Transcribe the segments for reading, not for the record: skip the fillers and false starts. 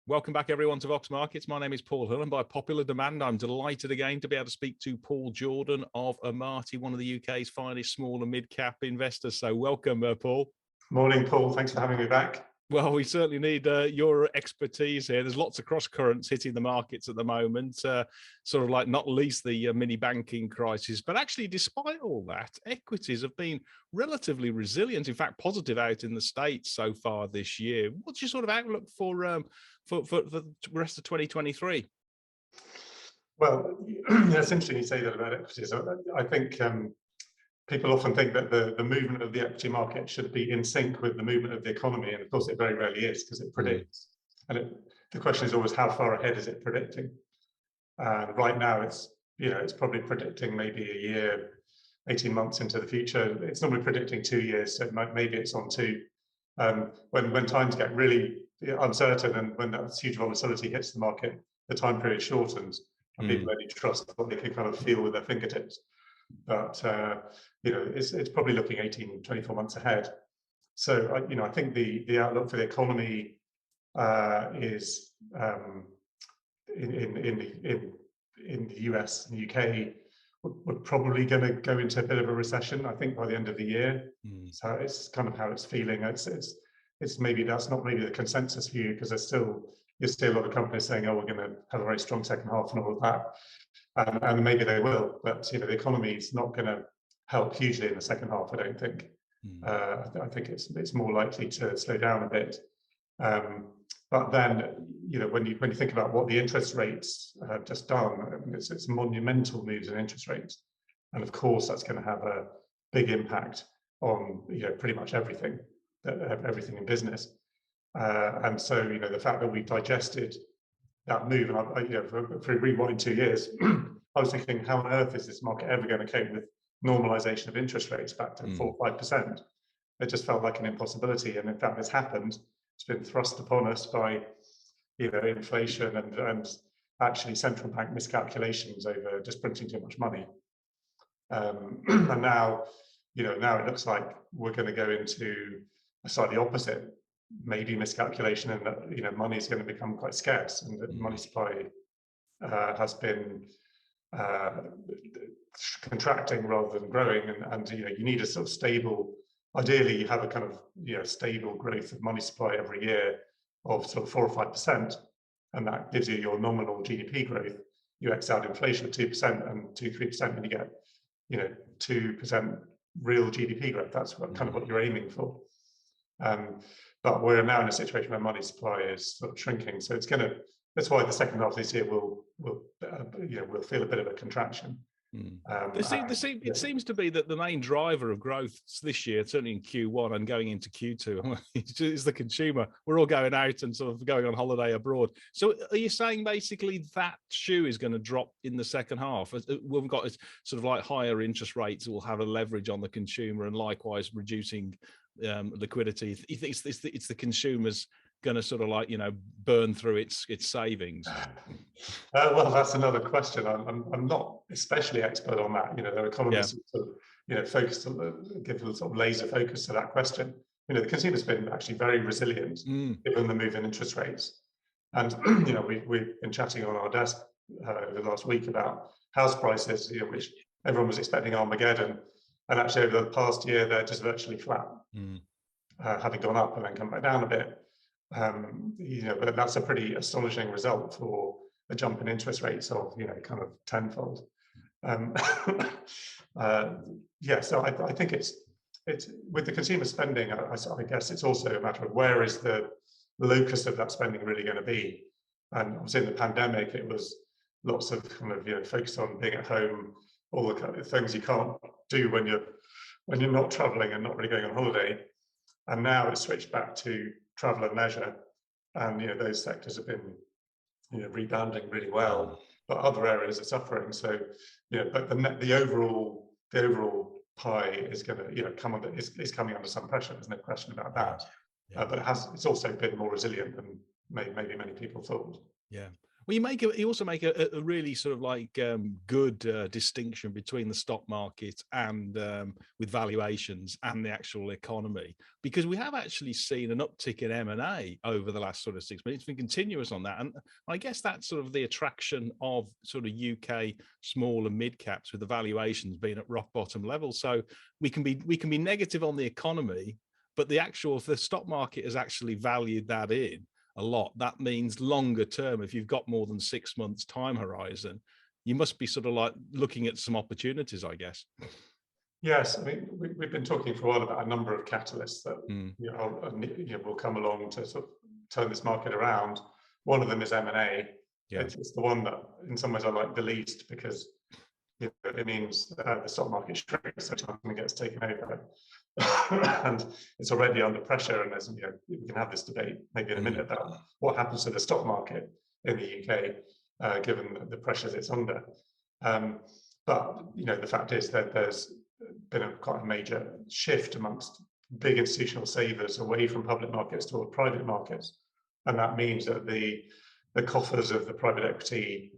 Welcome back, everyone, to Vox Markets. My name is Paul Hill, and by popular demand, I'm delighted again to be able to speak to Paul Jourdan of Amati, one of the UK's finest small and mid-cap investors. So welcome, Paul. Morning, Paul. Thanks for having me back. Well, we certainly need your expertise here. There's lots of cross currents hitting the markets at the moment, sort of like not least the mini banking crisis. But actually, despite all that, equities have been relatively resilient, in fact, positive out in the States so far this year. What's your sort of outlook for the rest of 2023? Well, it's interesting you say that about equities. I think people often think that the movement of the equity market should be in sync with the movement of the economy, and of course it very rarely is, because it predicts. And the question is always, how far ahead is it predicting? Right now, it's probably predicting maybe a year, 18 months into the future. It's normally predicting 2 years, so maybe it's on 2. When times get really uncertain and when that huge volatility hits the market, the time period shortens, and people only trust what they can kind of feel with their fingertips. But it's probably looking 18, 24 months ahead. So I think the outlook for the economy is in the US and the UK, we're probably going to go into a bit of a recession, I think, by the end of the year. So it's kind of how it's feeling. It's maybe that's not maybe the consensus view, because you see a lot of companies saying, oh, we're going to have a very strong second half and all of that. And maybe they will, but the economy is not going to help hugely in the second half, I don't think. I think it's more likely to slow down a bit. But then, when you think about what the interest rates have just done, it's monumental moves in interest rates, and of course that's going to have a big impact on pretty much everything in business. And so the fact that we've digested that move, and if we rewind 2 years, I was thinking, how on earth is this market ever going to cope with normalization of interest rates back to 4 or 5%? It just felt like an impossibility, and in fact, it's happened. It's been thrust upon us by inflation and actually central bank miscalculations over just printing too much money. And now it looks like we're going to go into a slightly opposite, maybe miscalculation, and that money is going to become quite scarce, and the money supply has been contracting rather than growing, and you need a sort of stable. Ideally, you have a kind of stable growth of money supply every year of sort of 4 or 5%, and that gives you your nominal GDP growth. You X out inflation of 2% and 2-3%, and you get 2% real GDP growth. That's kind of what you're aiming for. But we're now in a situation where money supply is sort of shrinking, so that's why the second half of this year will feel a bit of a contraction. It seems to be that the main driver of growth this year, certainly in Q1 and going into Q2, is the consumer. We're all going out and sort of going on holiday abroad. So are you saying basically that shoe is going to drop in the second half? We've got sort of like higher interest rates will have a leverage on the consumer, and likewise reducing liquidity. You think it's the consumers going to sort of like burn through its savings? Well, that's another question. I'm not especially expert on that. There are economists who focus give a sort of laser focus to that question. The consumer's been actually very resilient given the move in interest rates, and we've been chatting on our desk over the last week about house prices, which everyone was expecting Armageddon, and actually over the past year they're just virtually flat, having gone up and then come back down a bit. But that's a pretty astonishing result for a jump in interest rates of kind of tenfold. So I think it's with the consumer spending. I guess it's also a matter of where is the locus of that spending really going to be. And obviously in the pandemic, it was lots of kind of focused on being at home, all the kind of things you can't do when you're not traveling and not really going on holiday. And now it's switched back to travel and leisure, and those sectors have been rebounding really well, but other areas are suffering. So but the overall pie is going to is coming under some pressure. There's no question about that. But it's also been more resilient than maybe many people thought. Yeah. Well, you also make a really sort of like good distinction between the stock market and with valuations and the actual economy, because we have actually seen an uptick in M&A over the last sort of 6 months. It's been continuous on that, and I guess that's sort of the attraction of sort of UK small and mid caps, with the valuations being at rock bottom levels. So we can be negative on the economy, but the stock market has actually valued that in a lot. That means longer term, if you've got more than 6 months time horizon, you must be sort of like looking at some opportunities, I guess. Yes, I mean, we've been talking for a while about a number of catalysts that will come along to sort of turn this market around. One of them is M&A. Yeah. It's the one that in some ways I like the least, because it means the stock market shrinks every time it gets taken over. And it's already under pressure, and there's, we can have this debate maybe in a minute about what happens to the stock market in the UK given the pressures it's under. But the fact is that there's been quite a major shift amongst big institutional savers away from public markets toward private markets, and that means that the coffers of the private equity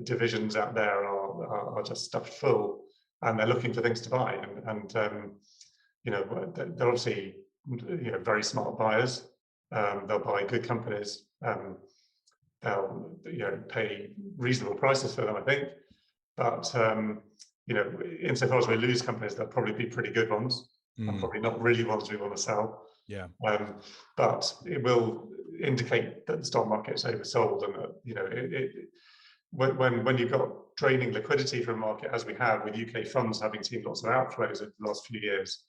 divisions out there are just stuffed full, and they're looking for things to buy, and they're obviously very smart buyers. They'll buy good companies. They'll pay reasonable prices for them, I think. But insofar as we lose companies, they'll probably be pretty good ones, and probably not really ones we want to sell. Yeah. But it will indicate that the stock market's oversold, and that when you've got draining liquidity from a market, as we have with UK funds having seen lots of outflows over the last few years,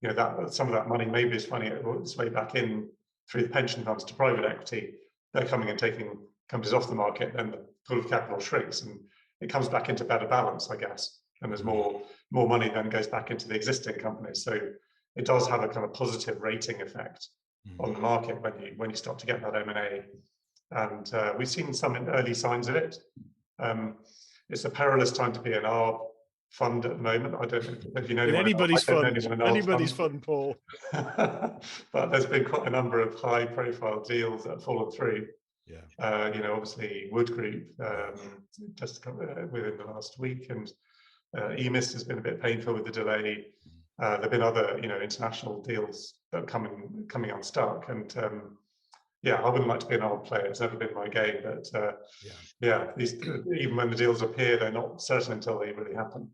that some of that money maybe is finding its way back in through the pension funds to private equity. They're coming and taking companies off the market, then the pool of capital shrinks, and it comes back into better balance, I guess. And there's more money then goes back into the existing companies. So it does have a kind of positive rating effect on the market when you start to get that M&A. And we've seen some early signs of it. It's a perilous time to be an ARB fund at the moment. I don't know if you know anybody's fund, Paul. But there's been quite a number of high-profile deals that have fallen through. Yeah. Obviously Wood Group just within the last week, and EMIS has been a bit painful with the delay. There've been other international deals that are coming unstuck, and I wouldn't like to be an ARB player. It's never been my game, but even when the deals appear, they're not certain until they really happen.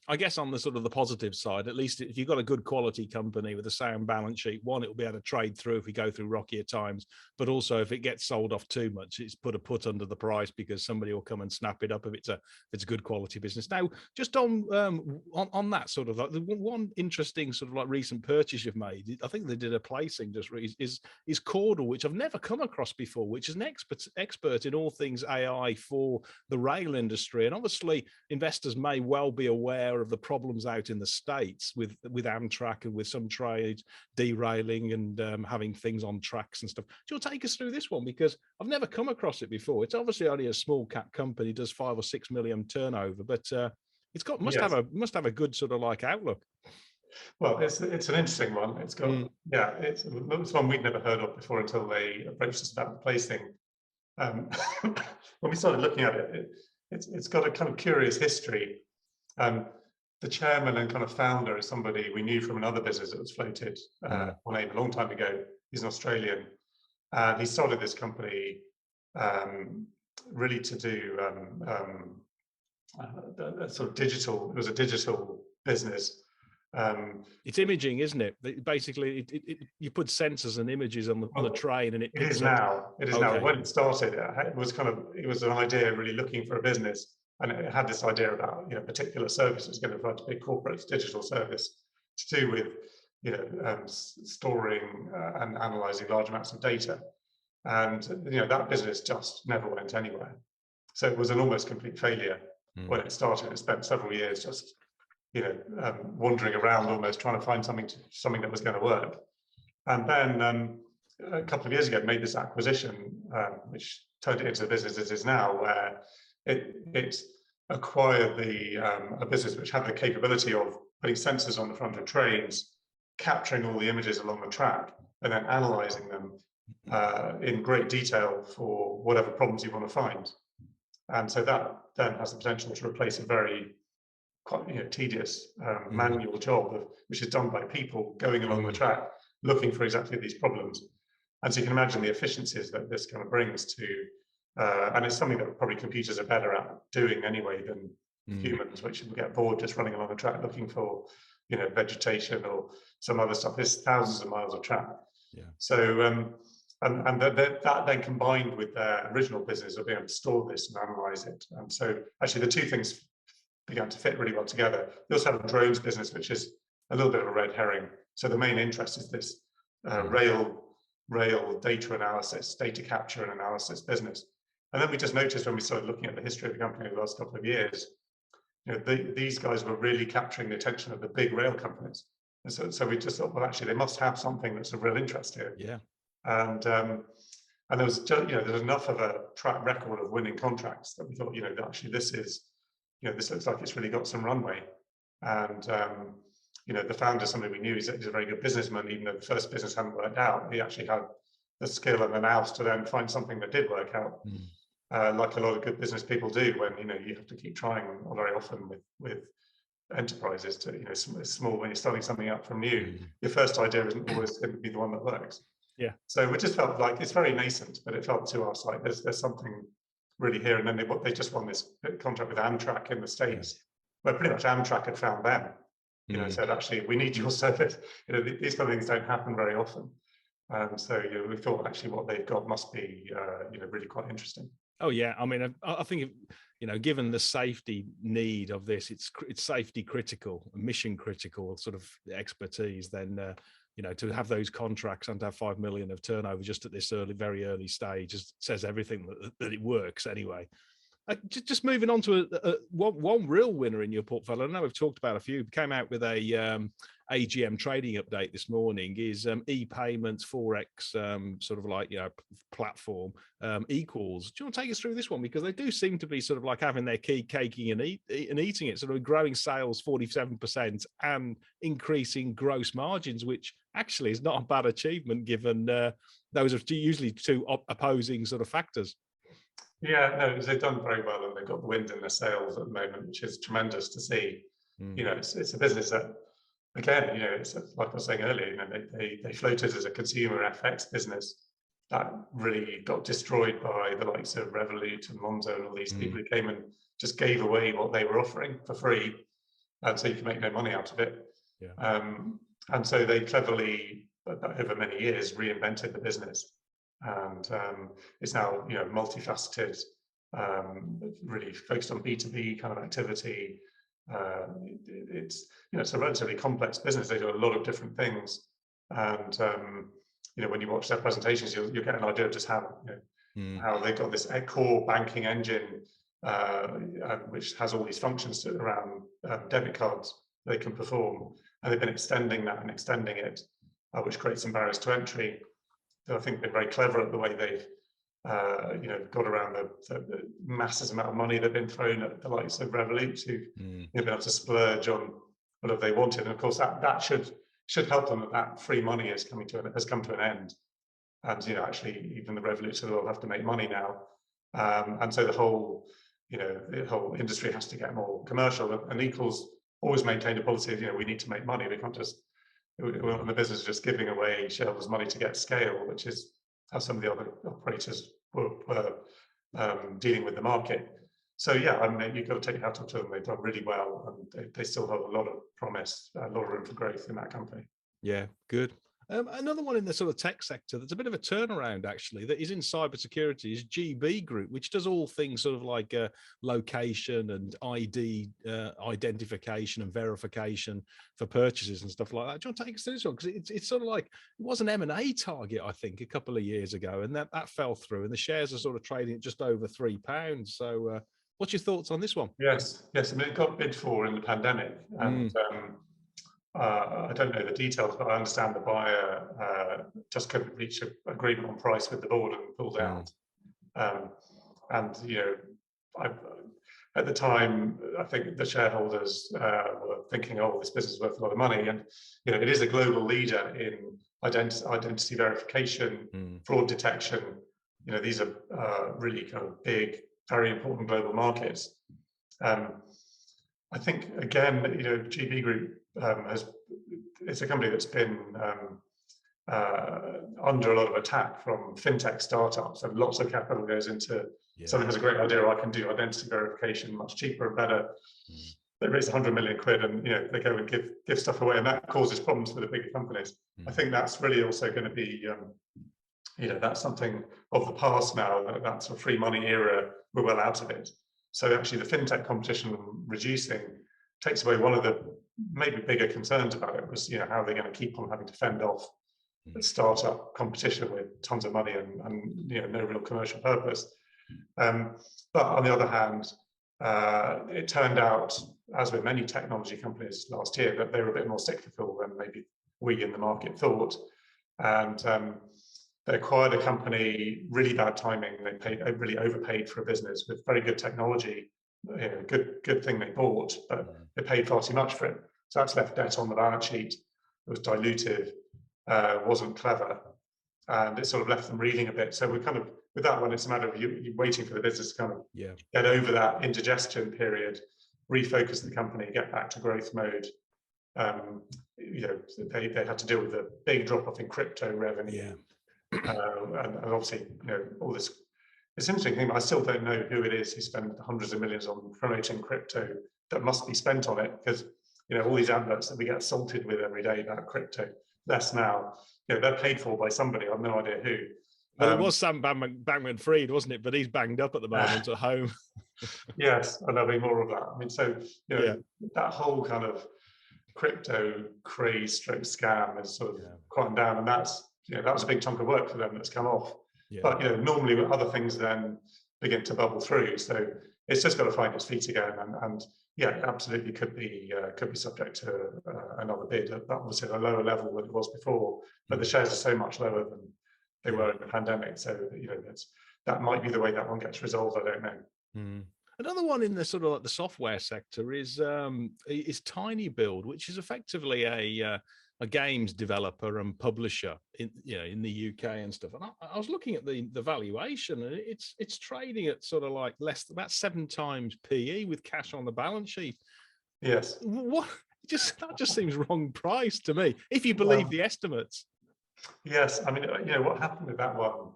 I guess on the sort of the positive side, at least if you've got a good quality company with a sound balance sheet, one, it'll be able to trade through if we go through rockier times, but also if it gets sold off too much, it's put a put under the price because somebody will come and snap it up if it's a good quality business. Now, just on that sort of like the one interesting sort of like recent purchase you've made, I think they did a placing just is Cordel, which I've never come across before, which is an expert in all things AI for the rail industry, and obviously investors may well be aware of the problems out in the States with Amtrak and with some trades derailing and having things on tracks and stuff. Do you want to take us through this one, because I've never come across it before? It's obviously only a small cap company, does 5 or 6 million turnover, but it's got must have a good sort of like outlook. Well, it's an interesting one. It's got it's one we'd never heard of before until they approached us about replacing. When we started looking at it, it's got a kind of curious history. The chairman and kind of founder is somebody we knew from another business that was floated on AIM a long time ago. He's an Australian, and he started this company really to do a sort of digital. It was a digital business. It's imaging, isn't it? Basically, you put sensors and images on the train, and it is now. It is now. When it started, it was an idea really looking for a business. And it had this idea about particular services going to provide to big corporates, digital service to do with storing and analysing large amounts of data, and that business just never went anywhere. So it was an almost complete failure when it started. It spent several years just wandering around, almost trying to find something that was going to work. And then a couple of years ago, it made this acquisition, which turned it into the business it is now, where it acquired a business which had the capability of putting sensors on the front of trains, capturing all the images along the track, and then analysing them in great detail for whatever problems you want to find. And so that then has the potential to replace a very quite tedious manual job, which is done by people going along the track, looking for exactly these problems. And so you can imagine the efficiencies that this kind of brings to, and it's something that probably computers are better at doing anyway than humans, which will get bored just running along the track looking for, vegetation or some other stuff. There's thousands of miles of track. Yeah. So, and that then combined with their original business of being able to store this and analyze it. And so actually the two things began to fit really well together. They also have a drones business, which is a little bit of a red herring. So the main interest is this rail data analysis, data capture and analysis business. And then we just noticed when we started looking at the history of the company over the last couple of years, these guys were really capturing the attention of the big rail companies. And so we just thought, well, actually, they must have something that's of real interest here. Yeah. And there was just, there's enough of a track record of winning contracts that we thought, that actually this is, this looks like it's really got some runway. And the founder, somebody we knew, he's a very good businessman. Even though the first business hadn't worked out, he actually had the skill and the nous to then find something that did work out. Like a lot of good business people do, when you have to keep trying very often with enterprises to small, when you're starting something up from new, your first idea isn't always going to be the one that works. Yeah. So we just felt like it's very nascent, but it felt to us like there's something really here. And then they just won this contract with Amtrak in the States, where pretty much Amtrak had found them. Said, actually, we need your service. These kind of things don't happen very often. So we thought actually what they've got must be really quite interesting. Oh yeah, I mean, I think given the safety need of this, it's safety critical, mission critical sort of expertise. Then to have those contracts and to have 5 million of turnover just at this very early stage says everything that it works anyway. Just moving on to one real winner in your portfolio. I know we've talked about a few. Came out with a AGM trading update this morning. Is e-payments Forex sort of like platform equals. Do you want to take us through this one, because they do seem to be sort of like having their cake and eating it, sort of growing sales 47% and increasing gross margins, which actually is not a bad achievement given those are usually two opposing sort of factors. Yeah, no, they've done very well, and they've got the wind in their sails at the moment, which is tremendous to see. It's a business that, again, it's like I was saying earlier, they floated as a consumer FX business that really got destroyed by the likes of Revolut and Monzo and all these people who came and just gave away what they were offering for free, and so you can make no money out of it. Yeah. And so they cleverly, over many years, reinvented the business. And it's now multifaceted, really focused on B2B kind of activity. It's it's a relatively complex business. They do a lot of different things, and when you watch their presentations, you'll get an idea of just how they've got this core banking engine, which has all these functions around debit cards they can perform, and they've been extending that and extending it, which creates some barriers to entry. I think they're very clever at the way they've, got around the massive amount of money they've been thrown at the likes of Revolut, who've been able to splurge on whatever they wanted. And of course, that should help them. That free money has come to an end, and actually even the Revoluts of the world have to make money now, and so the whole industry has to get more commercial. And Equals always maintained a policy of we need to make money. We can't just we're not in the business of just giving away shareholders' money to get scale, which is how some of the other operators were dealing with the market. So yeah, I mean, you've got to take your hat off to them. They've done really well, and they still have a lot of promise, a lot of room for growth in that company. Yeah, good. Another one in the sort of tech sector that's a bit of a turnaround, actually, that is in cybersecurity is GB Group, which does all things sort of like location and ID identification and verification for purchases and stuff like that. Do you want to take us through this one? Because it's sort of like, it was an M&A target, I think, a couple of years ago, and that fell through, and the shares are sort of trading at just over £3. So what's your thoughts on this one? Yes. I mean, it got bid for in the pandemic, and I don't know the details, but I understand the buyer just couldn't reach an agreement on price with the board and pulled out. And at the time, I think the shareholders were thinking, oh, this business is worth a lot of money. And, it is a global leader in identity verification, fraud detection. These are really kind of big, very important global markets. I think, again, GB Group it's a company that's been under a lot of attack from fintech startups, and lots of capital goes into someone has a great idea. I can do identity verification much cheaper and better. They raise 100 million quid, and they go and give stuff away, and that causes problems for the bigger companies. I think that's really also going to be, that's something of the past now. That sort of free money era, we're well out of it. So actually, the fintech competition reducing takes away one of the maybe bigger concerns about it was, how they're going to keep on having to fend off the startup competition with tons of money and no real commercial purpose. But on the other hand, it turned out, as with many technology companies last year, that they were a bit more cyclical than maybe we in the market thought. And they acquired a company, really bad timing. They really overpaid for a business with very good technology. Good thing they bought, but they paid far too much for it. So that's left debt on the balance sheet. It was dilutive, wasn't clever, and it sort of left them reeling a bit. So we're kind of, with that one, it's a matter of you waiting for the business to kind of get over that indigestion period, refocus the company, get back to growth mode. They had to deal with a big drop off in crypto revenue, and obviously, all this. It's an interesting thing, but I still don't know who it is who spent hundreds of millions on promoting crypto that must be spent on it, because all these adverts that we get assaulted with every day about crypto, less now, they're paid for by somebody. I have no idea who. Well, it was Sam Bankman-Fried, wasn't it? But he's banged up at the moment at home. Yes, and there'll be more of that. I mean, so that whole kind of crypto craze stroke scam has sort of quieted down, and that's that was a big chunk of work for them that's come off. But normally other things then begin to bubble through. So it's just got to find its feet again, and it absolutely could be subject to another bid, obviously at a lower level than it was before. But the shares are so much lower than they were in the pandemic. So that might be the way that one gets resolved. I don't know. Another one in the sort of like the software sector is tinyBuild, which is effectively a games developer and publisher in the UK and stuff. And I was looking at the valuation, and it's trading at sort of like about 7 times PE with cash on the balance sheet. Yes. That just seems wrong price to me, if you believe the estimates. Yes, I mean, what happened with that one?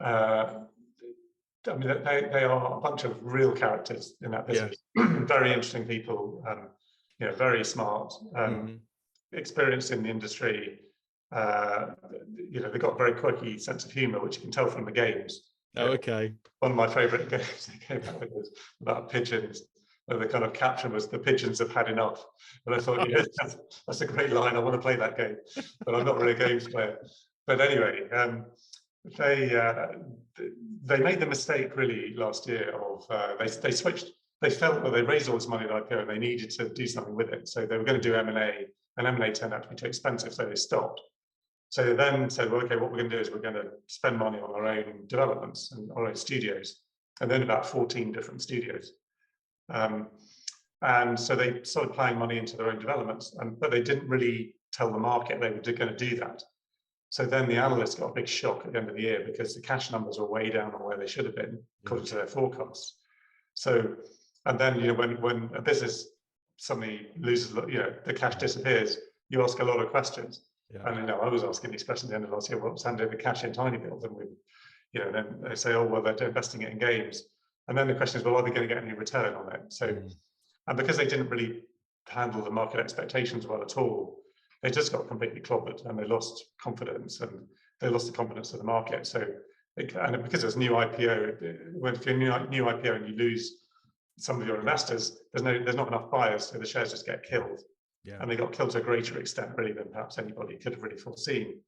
I mean, they are a bunch of real characters in that business. Very interesting people. Very smart. Experienced in the industry. They've got a very quirky sense of humor, which you can tell from the games. Oh, okay. One of my favorite games they came out with was about pigeons. And the kind of caption was, "The pigeons have had enough." And I thought, that's a great line. I want to play that game, but I'm not really a games player. But anyway, they made the mistake really last year of they switched. They felt that they raised all this money at IPO and they needed to do something with it. So they were going to do M&A, and M&A turned out to be too expensive, so they stopped. So they then said, well, okay, what we're going to do is we're going to spend money on our own developments and our own studios, and then about 14 different studios. And so they started playing money into their own developments, but they didn't really tell the market they were going to do that. So then the analysts got a big shock at the end of the year because the cash numbers were way down on where they should have been according to their forecasts. So, and then when a business suddenly loses, the cash disappears, you ask a lot of questions. And I was asking these questions at the end of last year. What's happened to the cash in tinyBuild? And then they say, oh well, they're investing it in games. And then the question is, well, are they going to get any return on it? So, and because they didn't really handle the market expectations well at all, they just got completely clobbered, and they lost confidence, and they lost the confidence of the market. So, and because it was new IPO, when if you're a new IPO and you lose some of your investors, there's not enough buyers, so the shares just get killed. And they got killed to a greater extent, really, than perhaps anybody could have really foreseen.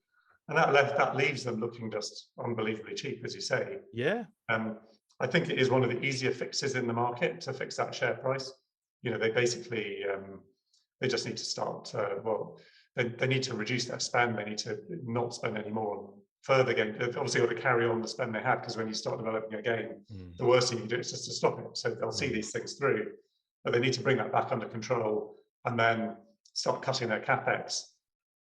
And that leaves them looking just unbelievably cheap, as you say. I think it is one of the easier fixes in the market to fix that share price. They basically they just need to start. They need to reduce their spend. They need to not spend any more on further game. They've obviously got to carry on the spend they had, because when you start developing a game, the worst thing you can do is just to stop it. So they'll see these things through, but they need to bring that back under control and then start cutting their capex.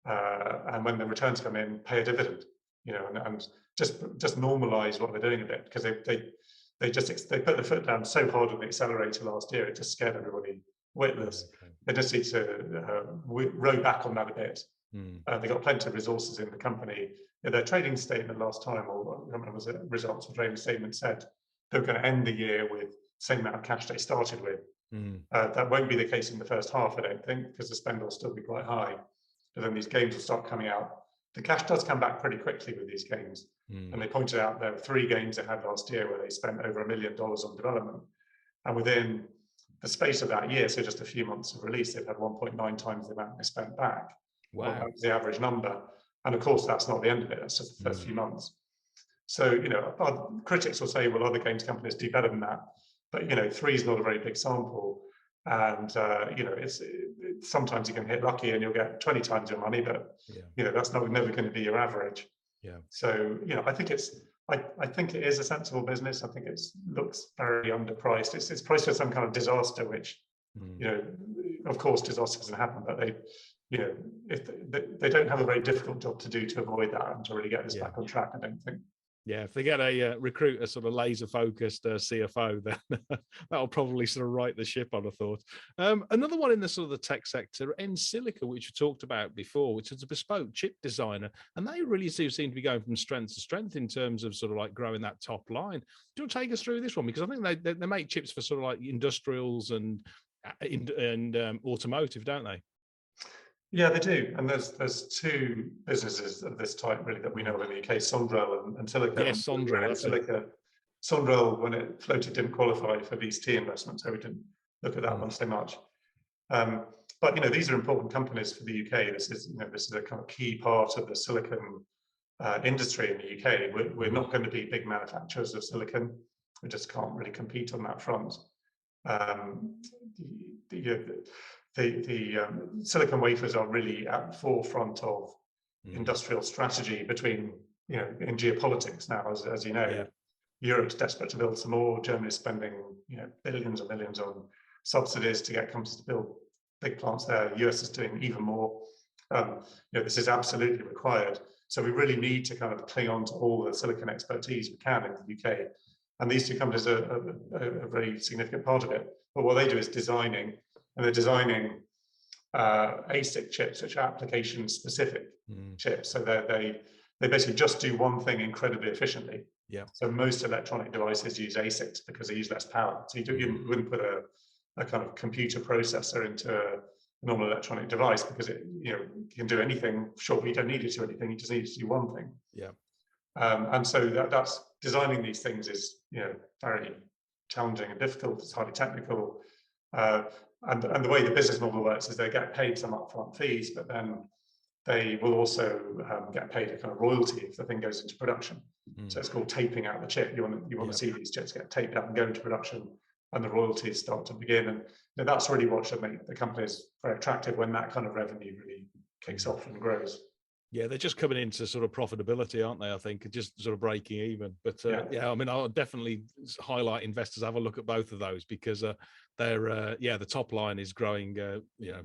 And when the returns come in, pay a dividend, and just normalize what they're doing a bit, because they put their foot down so hard on the accelerator last year, it just scared everybody witless. Okay. They just need to row back on that a bit. They got plenty of resources in the company. Their trading statement last time, or I remember, was it results or trading statement, said they were going to end the year with the same amount of cash they started with. That won't be the case in the first half, I don't think, because the spend will still be quite high. But then these games will start coming out. The cash does come back pretty quickly with these games. And they pointed out there were 3 games they had last year where they spent over $1 million on development. And within the space of that year, so just a few months of release, they've had 1.9 times the amount they spent back. Wow. That was the average number. And of course, that's not the end of it. That's just the first few months. So, critics will say, well, other games companies do better than that. But, 3 is not a very big sample. And, sometimes you can hit lucky and you'll get 20 times your money, but, that's never going to be your average. Yeah. So, I think it is a sensible business. I think it looks very underpriced. It's priced for some kind of disaster, which, of course, disasters can happen, but if they don't have a very difficult job to do to avoid that and to really get this back on track, I don't think. Yeah, if they get recruit a sort of laser-focused CFO, then that'll probably sort of right the ship, I'd have thought. Another one in the sort of the tech sector, Ensilica, which we talked about before, which is a bespoke chip designer, and they really do seem to be going from strength to strength in terms of sort of like growing that top line. Do you want to take us through this one? Because I think they make chips for sort of like industrials and automotive, don't they? Yeah, they do. And there's 2 businesses of this type really that we know in the UK, Sondrel and Ensilica. Yes, Sondrel. Ensilica. Sondrel, when it floated, didn't qualify for VC investment, so we didn't look at that one so much. But these are important companies for the UK. This is a kind of key part of the silicon industry in the UK. We're not going to be big manufacturers of silicon. We just can't really compete on that front. The silicon wafers are really at the forefront of industrial strategy between, in geopolitics now, as you know. Europe's desperate to build some more. Germany's spending, billions and millions on subsidies to get companies to build big plants there. The US is doing even more. This is absolutely required. So we really need to kind of cling on to all the silicon expertise we can in the UK. And these 2 companies are a very significant part of it. But what they do is designing. And they're designing ASIC chips, which are application-specific chips. So they basically just do one thing incredibly efficiently. Yeah. So most electronic devices use ASICs because they use less power. So you wouldn't put a kind of computer processor into a normal electronic device because it can do anything. Sure, but you don't need it to do anything. You just need it to do one thing. Yeah. And so that's designing these things is very challenging and difficult. It's highly technical. And the way the business model works is they get paid some upfront fees, but then they will also get paid a kind of royalty if the thing goes into production. So it's called taping out the chip. You want to see these chips get taped out and go into production, and the royalties start to begin. And that's really what should make the companies very attractive when that kind of revenue really kicks off and grows. Yeah, they're just coming into sort of profitability, aren't they? I think just sort of breaking even. But I mean, I'll definitely highlight investors have a look at both of those because they're the top line is growing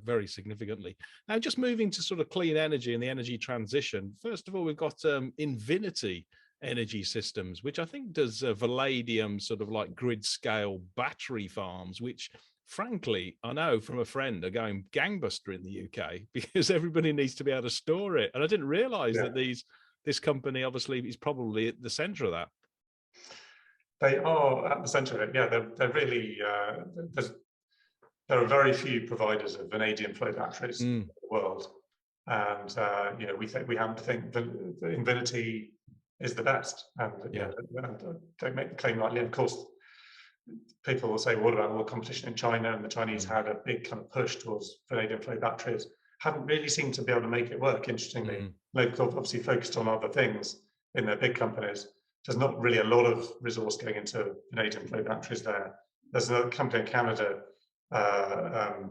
very significantly. Now, just moving to sort of clean energy and the energy transition. First of all, we've got Invinity Energy Systems, which I think does vanadium sort of like grid scale battery farms, which frankly, I know from a friend are going gangbuster in the UK because everybody needs to be able to store it. And I didn't realize that this company obviously is probably at the center of that. They are at the center of it. Yeah, they're really, there are very few providers of vanadium flow batteries in the world. And, we happen to think that Invinity is the best. And don't make the claim lightly. And of course, people will say, what about all the competition in China? And the Chinese had a big kind of push towards vanadium flow batteries. Haven't really seemed to be able to make it work, interestingly. They've obviously focused on other things in their big companies. There's not really a lot of resource going into vanadium flow batteries there. There's another company in Canada. There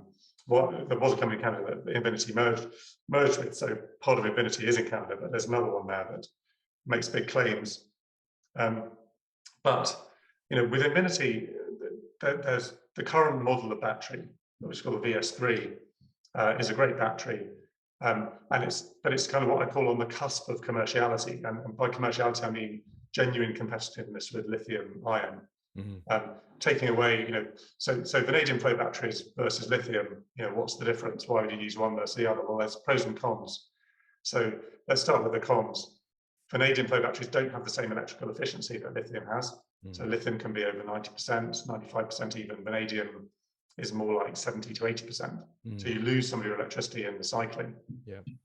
was a company in Canada that Invinity merged with. So part of Invinity is in Canada, but there's another one there that makes big claims. But with Invinity, there's the current model of battery, which is called the VS3, is a great battery, but it's kind of what I call on the cusp of commerciality, and by commerciality I mean genuine competitiveness with lithium ion. Taking away, so vanadium flow batteries versus lithium, what's the difference? Why would you use one versus the other? Well, there's pros and cons. So let's start with the cons. Vanadium flow batteries don't have the same electrical efficiency that lithium has. So lithium can be over 90%, 95% even. Vanadium is more like 70 to 80%. So you lose some of your electricity in the cycling.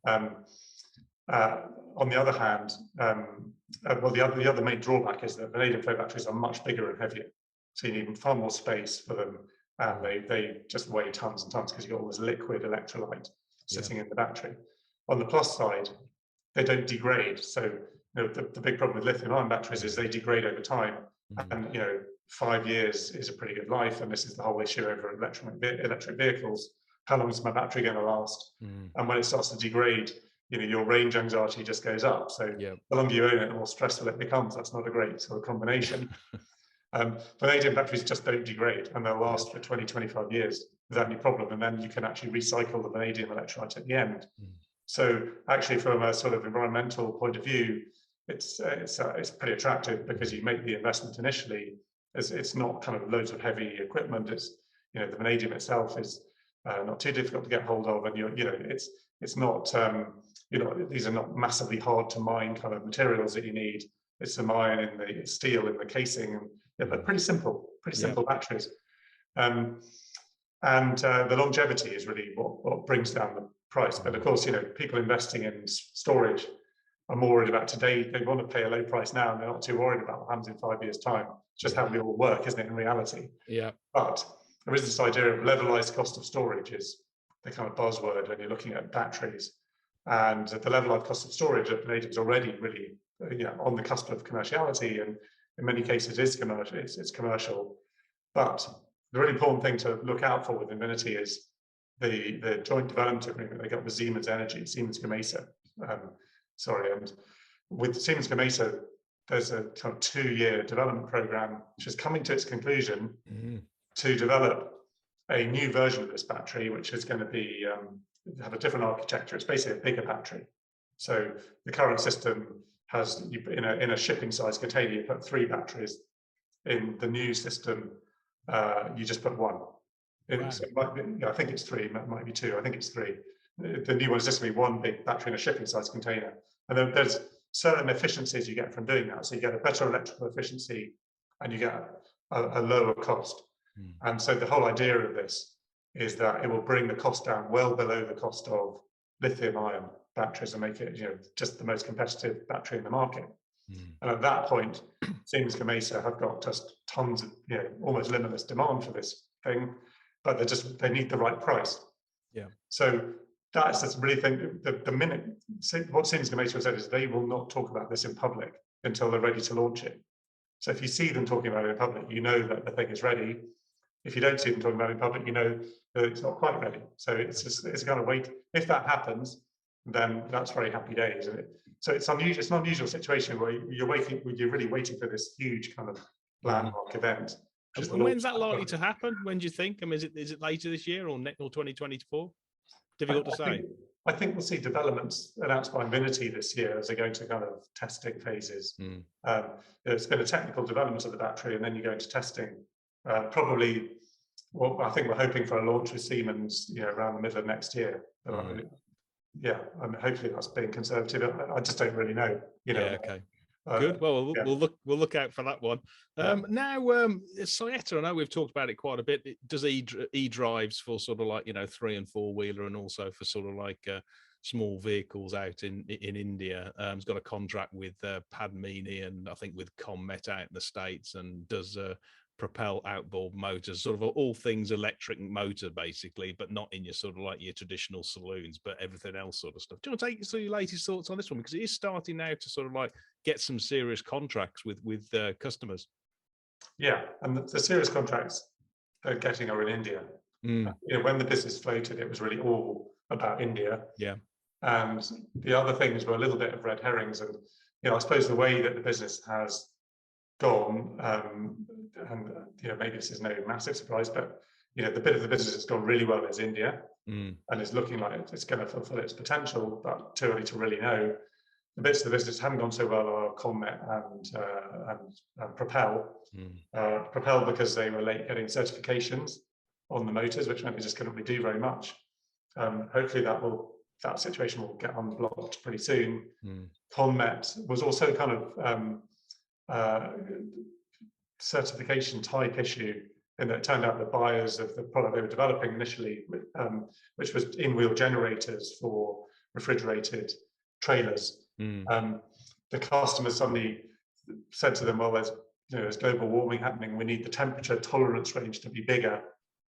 On the other hand, well, the other main drawback is that vanadium flow batteries are much bigger and heavier. So you need far more space for them, and they just weigh tons and tons because you've got all this liquid electrolyte sitting in the battery. On the plus side, they don't degrade. So the big problem with lithium-ion batteries is they degrade over time, and 5 years is a pretty good life. And this is the whole issue over electric vehicles. How long is my battery going to last? And when it starts to degrade, your range anxiety just goes up. So the longer you own it, the more stressful it becomes. That's not a great sort of combination. Vanadium batteries just don't degrade, and they'll last for 20, 25 years without any problem. And then you can actually recycle the vanadium electrolyte at the end. So actually, from a sort of environmental point of view, it's pretty attractive because you make the investment initially. It's not kind of loads of heavy equipment. It's the vanadium itself is not too difficult to get hold of, and it's not these are not massively hard to mine kind of materials that you need. It's some iron in the steel in the casing, but pretty simple batteries. And the longevity is really what brings down the price. But of course, people investing in storage are more worried about today. They want to pay a low price now, and they're not too worried about what happens in 5 years' time. It's just how we all work, isn't it, in reality? But there is this idea of levelized cost of storage is the kind of buzzword when you're looking at batteries. And the levelized cost of storage of vanadium is already really on the cusp of commerciality, and in many cases it's commercial. But the really important thing to look out for with Invinity is the joint development agreement they got with Siemens Gamesa. And with Siemens Gamesa, there's a kind of 2-year development program which is coming to its conclusion to develop a new version of this battery, which is going to be have a different architecture. It's basically a bigger battery. So the current system has, in a shipping size container, you put 3 batteries. In the new system, you just put 1. So it might be, I think it's 3, it might be 2, I think it's 3. The new one is just going to be 1 big battery in a shipping size container. And then there's certain efficiencies you get from doing that. So you get a better electrical efficiency, and you get a lower cost. And so the whole idea of this is that it will bring the cost down well below the cost of lithium-ion batteries and make it, just the most competitive battery in the market. And at that point, Siemens Gamesa have got just tons of, almost limitless demand for this thing, but they need the right price. So that's the really thing. The minute what Siemens Gamesa has said is they will not talk about this in public until they're ready to launch it. So if you see them talking about it in public, you know that the thing is ready. If you don't see them talking about it in public, you know that it's not quite ready. So it's kind of wait. If that happens, then that's very happy days, isn't it? So it's unusual. It's an unusual situation where you're really waiting for this huge kind of landmark event. And when's that likely to happen? When do you think? I mean, is it later this year or 2024? Difficult to say. I think we'll see developments announced by Invinity this year as they go into kind of testing phases. It's been a technical development of the battery, and then you go into testing. Probably, well, I think we're hoping for a launch with Siemens, around the middle of next year. And hopefully that's being conservative. I just don't really know. Okay. Good. Well, we'll look out for that one. Now, Saietta, I know we've talked about it quite a bit. It does e-drives for sort of like 3- and 4-wheeler, and also for sort of like small vehicles out in India. It's got a contract with Padmini and I think with Commet out in the States, and does propel outboard motors, sort of all things electric motor basically, but not in your sort of like your traditional saloons, but everything else sort of stuff. Do you want to take us through your latest thoughts on this one, because it is starting now to sort of like get some serious contracts with customers? And the serious contracts they're getting are in India. When the business floated, it was really all about India. And the other things were a little bit of red herrings, and I suppose the way that the business has gone, and maybe this is no massive surprise, but the bit of the business that's gone really well is India, and it's looking like it's going to fulfill its potential, but too early to really know. The bits of the business haven't gone so well are Conmet and Propel. Propel because they were late getting certifications on the motors, which meant they just couldn't really do very much. Hopefully that situation will get unblocked pretty soon. Conmet was also kind of certification type issue, in that it turned out the buyers of the product they were developing initially, which was in-wheel generators for refrigerated trailers, the customers suddenly said to them, well, there's global warming happening, we need the temperature tolerance range to be bigger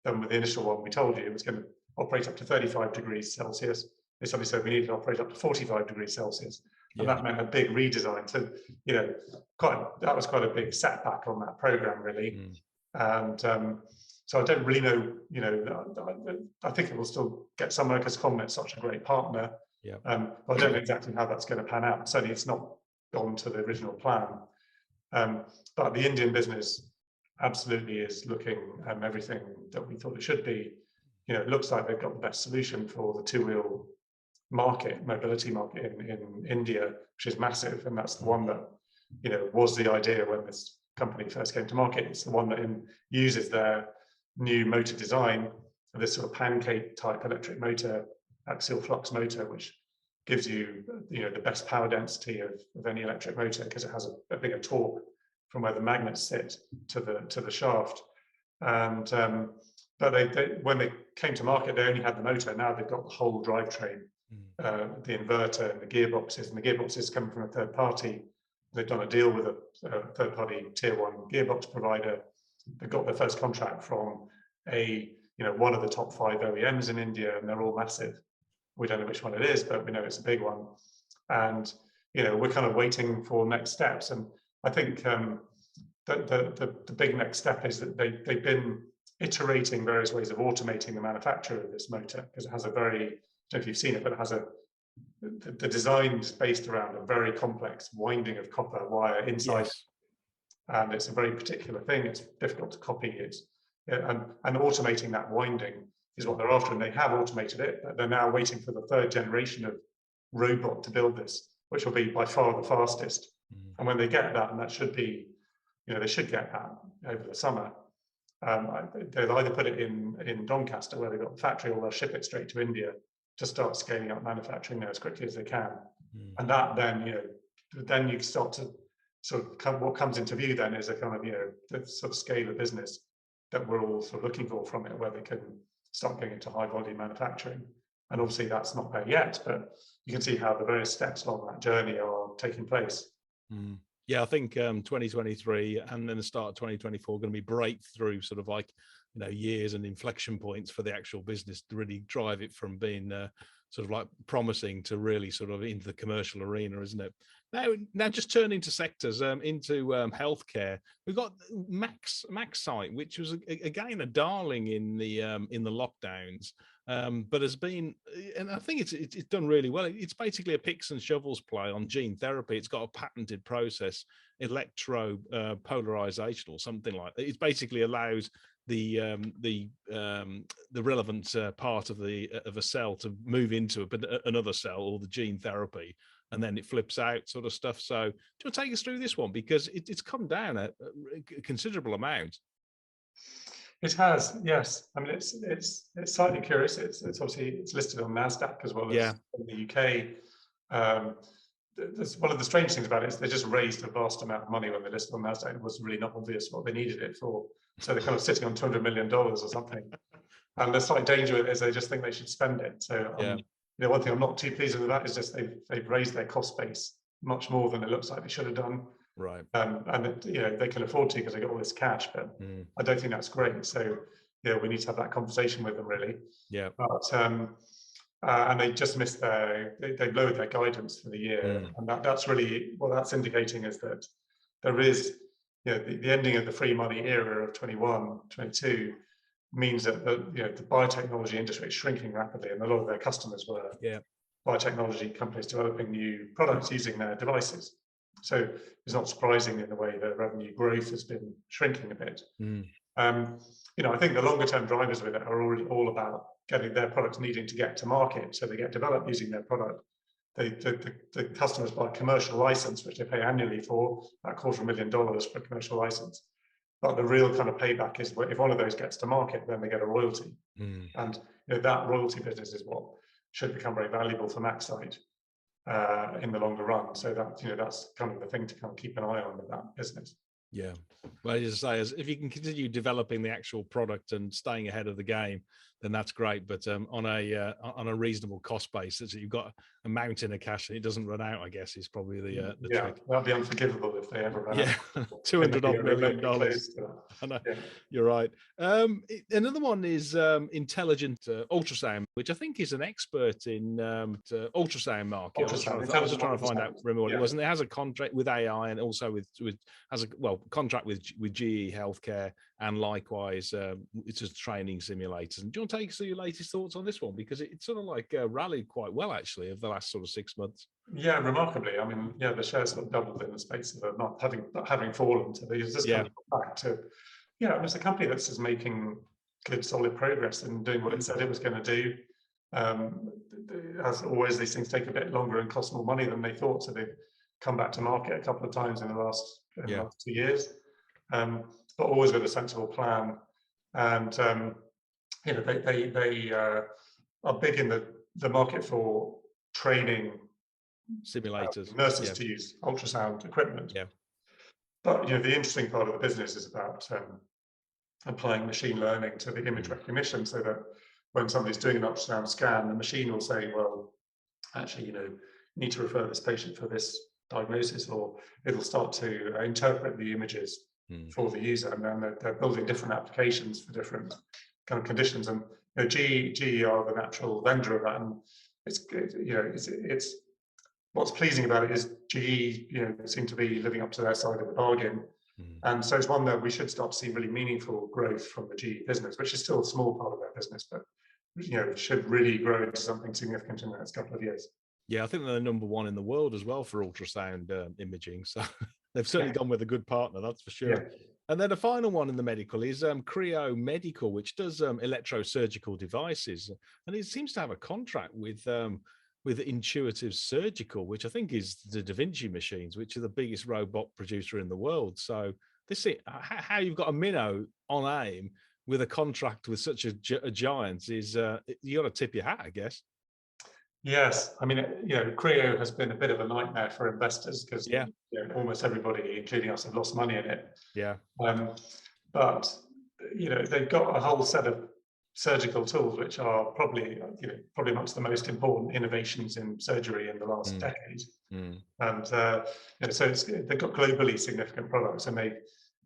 than with the initial one. We told you it was going to operate up to 35 degrees Celsius. They suddenly said we need to operate up to 45 degrees Celsius. And that meant a big redesign. So, that was quite a big setback on that program, really. And so I don't really know, I think it will still get somewhere because Conmet's such a great partner. But I don't know exactly how that's going to pan out. Certainly it's not gone to the original plan. But the Indian business absolutely is looking everything that we thought it should be. It looks like they've got the best solution for the two-wheel mobility market in India, which is massive, and that's the one that was the idea when this company first came to market. It's the one that uses their new motor design, this sort of pancake type electric motor, axial flux motor, which gives you the best power density of any electric motor, because it has a bigger torque from where the magnets sit to the shaft. And but when they came to market, they only had the motor. Now they've got the whole drivetrain, the inverter and the gearboxes, and the gearboxes come from a third party. They've done a deal with a third party tier 1 gearbox provider. They've got their first contract from one of the top 5 OEMs in India, and they're all massive. We don't know which one it is, but we know it's a big one. And we're kind of waiting for next steps. And I think the big next step is that they've been iterating various ways of automating the manufacture of this motor, because it has a very, I don't know if you've seen it, but it has the design is based around a very complex winding of copper wire inside. Yes. And it's a very particular thing. It's difficult to copy it. And automating that winding is what they're after, and they have automated it, but they're now waiting for the 3rd generation of robot to build this, which will be by far the fastest. And when they get that, and that should be, they should get that over the summer, they'll either put it in Doncaster, where they've got the factory, or they'll ship it straight to India to start scaling up manufacturing there as quickly as they can. And that then you start to sort of what comes into view then is a kind of, the sort of scale of business that we're all sort of looking for from it, where they can start going into high volume manufacturing. And obviously that's not there yet, but you can see how the various steps along that journey are taking place. Yeah, I think 2023 and then the start of 2024 are going to be breakthrough sort of like, years and inflection points for the actual business to really drive it from being sort of like promising to really sort of into the commercial arena, isn't it? Now just turning to sectors, into healthcare, we've got Maxcyte, which was again a darling in the lockdowns, but has been, and I think it's done really well. It's basically a picks and shovels play on gene therapy. It's got a patented process, electropolarization or something like that. It basically allows the relevant part of a cell to move into another cell, or the gene therapy, and then it flips out sort of stuff. So do you want to take us through this one, because it's come down a considerable amount? It has, yes. I mean, it's slightly curious. It's obviously it's listed on NASDAQ as well as in the UK. One of the strange things about it is they just raised a vast amount of money when they listed on NASDAQ. It was really not obvious what they needed it for. So they're kind of sitting on $200 million or something. And the slight danger with it is they just think they should spend it. So one thing I'm not too pleased with that is just they've raised their cost base much more than it looks like they should have done. Right. And they can afford to because they got all this cash, but I don't think that's great. So we need to have that conversation with them, really. Yeah. But and they just missed they've lowered their guidance for the year, and that's really what that's indicating is that there is the ending of the free money era of 21, 22 means that the biotechnology industry is shrinking rapidly, and a lot of their customers were biotechnology companies developing new products using their devices. So it's not surprising in the way that revenue growth has been shrinking a bit. I think the longer term drivers with it are already all about getting their products needing to get to market, so they get developed using their product. The customers buy a commercial license, which they pay annually for, about $250,000 for a commercial license. But the real kind of payback is if one of those gets to market, then they get a royalty. And that royalty business is what should become very valuable for Maxcyte in the longer run. So that's kind of the thing to kind of keep an eye on with that business. Yeah, well, as I say, if you can continue developing the actual product and staying ahead of the game, then that's great. But on a reasonable cost basis, you've got a mountain of cash and it doesn't run out, I guess, is probably the trick. That'd be unforgivable if they ever run out. $200 million. I know, you're right. Another one is Intelligent Ultrasound, which I think is an expert in ultrasound market. I was just trying to find out what it was, and it has a contract with AI and also has a contract with GE Healthcare, and likewise it's just training simulators. And do you want to take us through your latest thoughts on this one, because it sort of like rallied quite well actually over the last sort of 6 months? Yeah, remarkably. I mean, the shares sort of doubled in the space of not having fallen. So they just come back to, it's a company that's just making good, solid progress and doing what it said it was going to do. As always, these things take a bit longer and cost more money than they thought. So they've come back to market a couple of times in the last 2 years, but always with a sensible plan. And they are big in the market for training simulators, nurses to use ultrasound equipment. But the interesting part of the business is about applying machine learning to the image recognition, so that when somebody's doing an ultrasound scan, the machine will say, well, actually, you need to refer this patient for this diagnosis, or it'll start to interpret the images for the user. And then they're building different applications for different kind of conditions. And GE are the natural vendor of that. And it's what's pleasing about it is GE, seem to be living up to their side of the bargain. And so it's one that we should start to see really meaningful growth from the GE business, which is still a small part of their business, but should really grow into something significant in the next couple of years. Yeah, I think they're number one in the world as well for ultrasound imaging. So they've certainly gone with a good partner, that's for sure. And then the final one in the medical is Creo Medical, which does electrosurgical devices. And it seems to have a contract with Intuitive Surgical, which I think is the Da Vinci machines, which are the biggest robot producer in the world. So this is how you've got a minnow on AIM with a contract with such a giant is you got to tip your hat, I guess. Yes, I mean, Creo has been a bit of a nightmare for investors because almost everybody, including us, have lost money in it. But they've got a whole set of surgical tools which are probably amongst the most important innovations in surgery in the last decade. And so they've got globally significant products, and they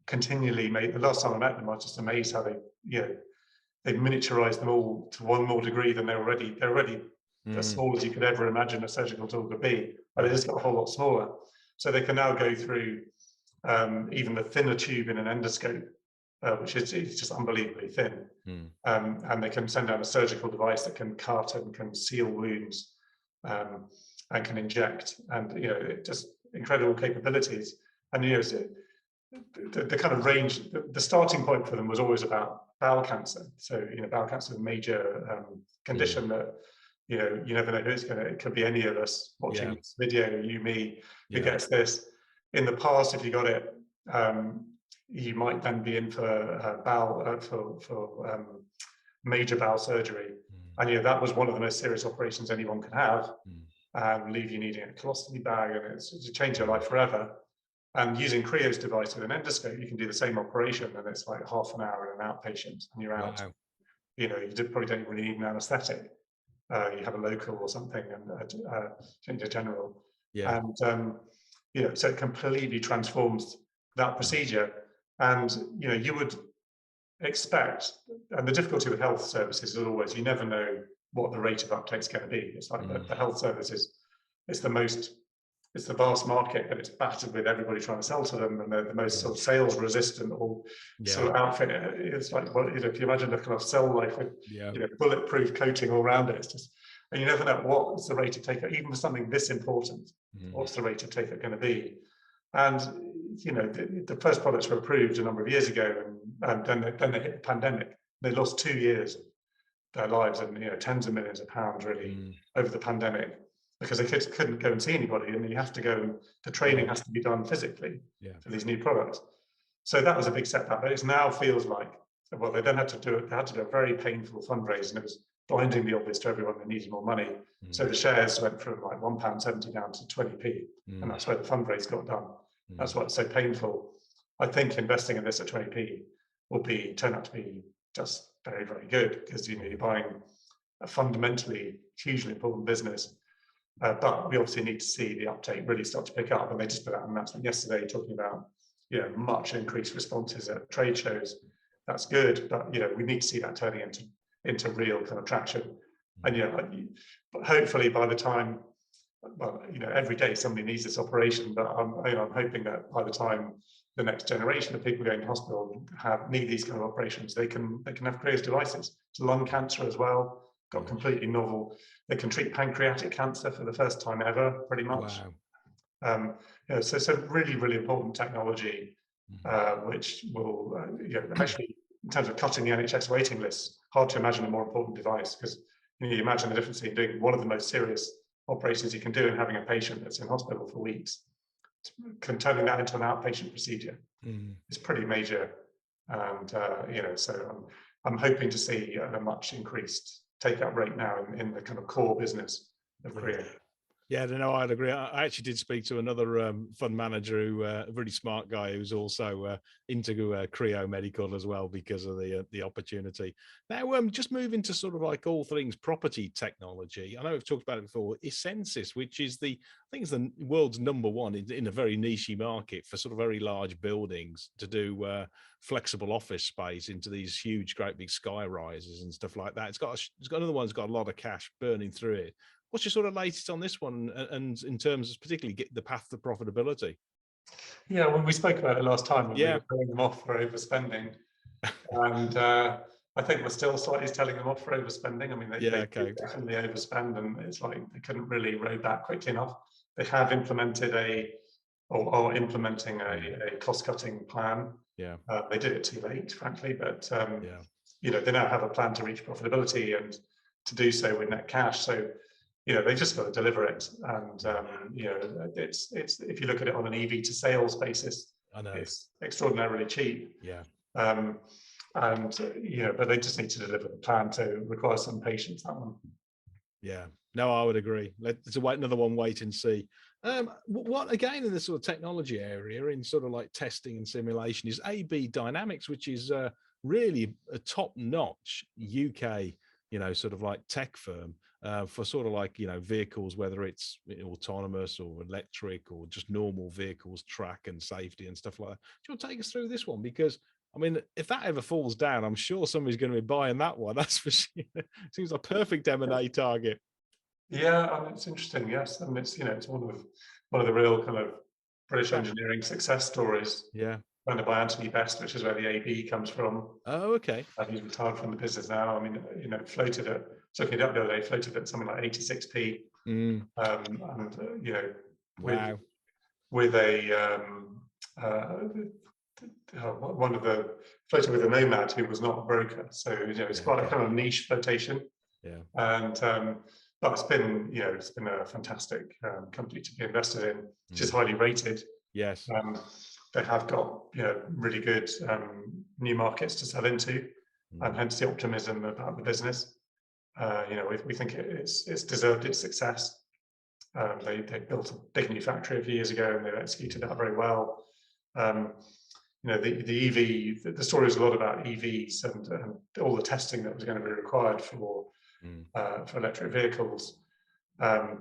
continually made. The last time I met them, I was just amazed how they miniaturized them all to one more degree than they're already as small as you could ever imagine a surgical tool could be, but it just got a whole lot smaller. So they can now go through even the thinner tube in an endoscope, which is just unbelievably thin. And they can send down a surgical device that can cut and can seal wounds and can inject, and just incredible capabilities. And the kind of range, the starting point for them was always about bowel cancer. So bowel cancer is a major condition that you never know who it's it could be any of us watching this video, you, me, who gets this. In the past, if you got it, you might then be in for major bowel surgery, and that was one of the most serious operations anyone could have, and leave you needing a colostomy bag, and it's to change your life forever. And using Creo's device with an endoscope, you can do the same operation, and it's like half an hour in an outpatient, and you're out. You probably don't really need an anaesthetic. You have a local or something, and change a general. And so it completely transforms that procedure. And you would expect, and the difficulty with health services is always you never know what the rate of uptake is going to be. It's like the health services, it's the vast market, and it's battered with everybody trying to sell to them, and they're the most sort of sales resistant or sort of outfit. It's like, well, if you imagine a kind of cell life with bulletproof coating all around it, it's just, and you never know what's the rate of take, even for something this important, what's the rate of take going to be. And the first products were approved a number of years ago, and then they hit the pandemic. They lost 2 years of their lives, and tens of millions of pounds really over the pandemic, because they couldn't go and see anybody, and you have to go, and the training has to be done physically for these new products. So that was a big setback. But it now feels like, well, they then had to do it. They had to do a very painful fundraise, and it was blindingly obvious to everyone they needed more money. So the shares went from like £1.70 down to 20p, and that's where the fundraise got done. That's what's so painful. I think investing in this at 20p will turn out to be just very, very good, because you're buying a fundamentally hugely important business. But we obviously need to see the uptake really start to pick up, and they just put out an announcement yesterday talking about much increased responses at trade shows. That's good, but we need to see that turning into real kind of traction. And but hopefully by the time, well, every day somebody needs this operation, but I'm hoping that by the time the next generation of people going to hospital need these kind of operations, they can have Creo's devices. It's lung cancer as well, got completely novel. They can treat pancreatic cancer for the first time ever, pretty much. Wow. So really, really important technology, which will, actually, in terms of cutting the NHS waiting lists, hard to imagine a more important device, because you imagine the difference in doing one of the most serious operations you can do and having a patient that's in hospital for weeks, turning that into an outpatient procedure is pretty major. And so I'm hoping to see a much increased take-up rate now in the kind of core business of Creo. Yeah, no, I'd agree. I actually did speak to another fund manager, who a really smart guy, who's also into Creo Medical as well, because of the opportunity. Now, just moving to sort of like all things property technology. I know we've talked about it before. Essensys, which is I think it's the world's #1 in a very niche market for sort of very large buildings to do flexible office space into these huge, great big sky rises and stuff like that. It's got another one that's got a lot of cash burning through it. What's your sort of latest on this one, and in terms of particularly get the path to profitability? Yeah, when we spoke about it last time, we were telling them off for overspending, and I think we're still slightly telling them off for overspending. I mean, they definitely overspend, and it's like they couldn't really row back quickly enough. They have implemented or implementing a cost-cutting plan. Yeah, they did it too late, frankly, but they now have a plan to reach profitability, and to do so with net cash. So they just got to deliver it, and it's if you look at it on an EV to sales basis, it's extraordinarily cheap. Yeah. But they just need to deliver the plan, to require some patience, that one. Yeah, no, I would agree. Let's another one, wait and see. What again in the sort of technology area, in sort of like testing and simulation, is AB Dynamics, which is really a top-notch UK, sort of like tech firm. For sort of like, vehicles, whether it's autonomous or electric or just normal vehicles, track and safety and stuff like that. Do you want to take us through this one? Because, I mean, if that ever falls down, I'm sure somebody's going to be buying that one. That's for sure. Seems like a perfect M&A target. Yeah, it's interesting. Yes, and it's it's one of the real kind of British engineering success stories. Yeah. Founded by Anthony Best, which is where the AB comes from. Oh, okay. He's retired from the business now. I mean, floated at, looking it up the other day, floated at something like 86p. And wow. with a floated with a nomad who was not a broker. So it's quite a kind of niche flotation. Yeah. And but it's been a fantastic company to be invested in, which is highly rated. Yes. They have got really good new markets to sell into, and hence the optimism about the business. We think it's deserved its success. They built a big new factory a few years ago, and they executed that very well. The EV, the story is a lot about EVs and all the testing that was going to be required for electric vehicles. I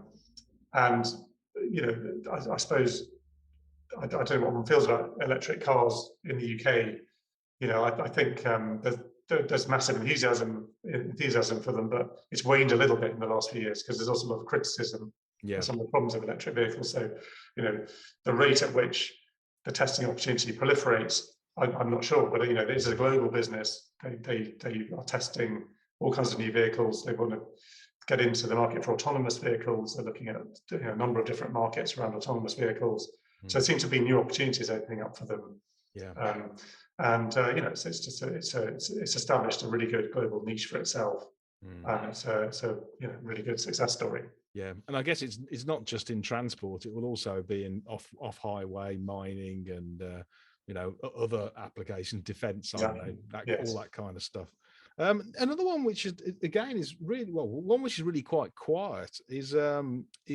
suppose, I don't know what one feels about electric cars in the UK. I think there's massive enthusiasm for them, but it's waned a little bit in the last few years, because there's also a lot of criticism of some of the problems of electric vehicles. So, the rate at which the testing opportunity proliferates, I'm not sure. But this is a global business. They are testing all kinds of new vehicles. They want to get into the market for autonomous vehicles. They're looking at a number of different markets around autonomous vehicles. So it seems to be new opportunities opening up for them. Yeah. You know, it's established a really good global niche for itself. And it's a you know, really good success story. Yeah, and I guess it's not just in transport; it will also be in off highway mining and you know, other applications, defence, Exactly. all that kind of stuff. Another one which is again is really one which is really quite quiet is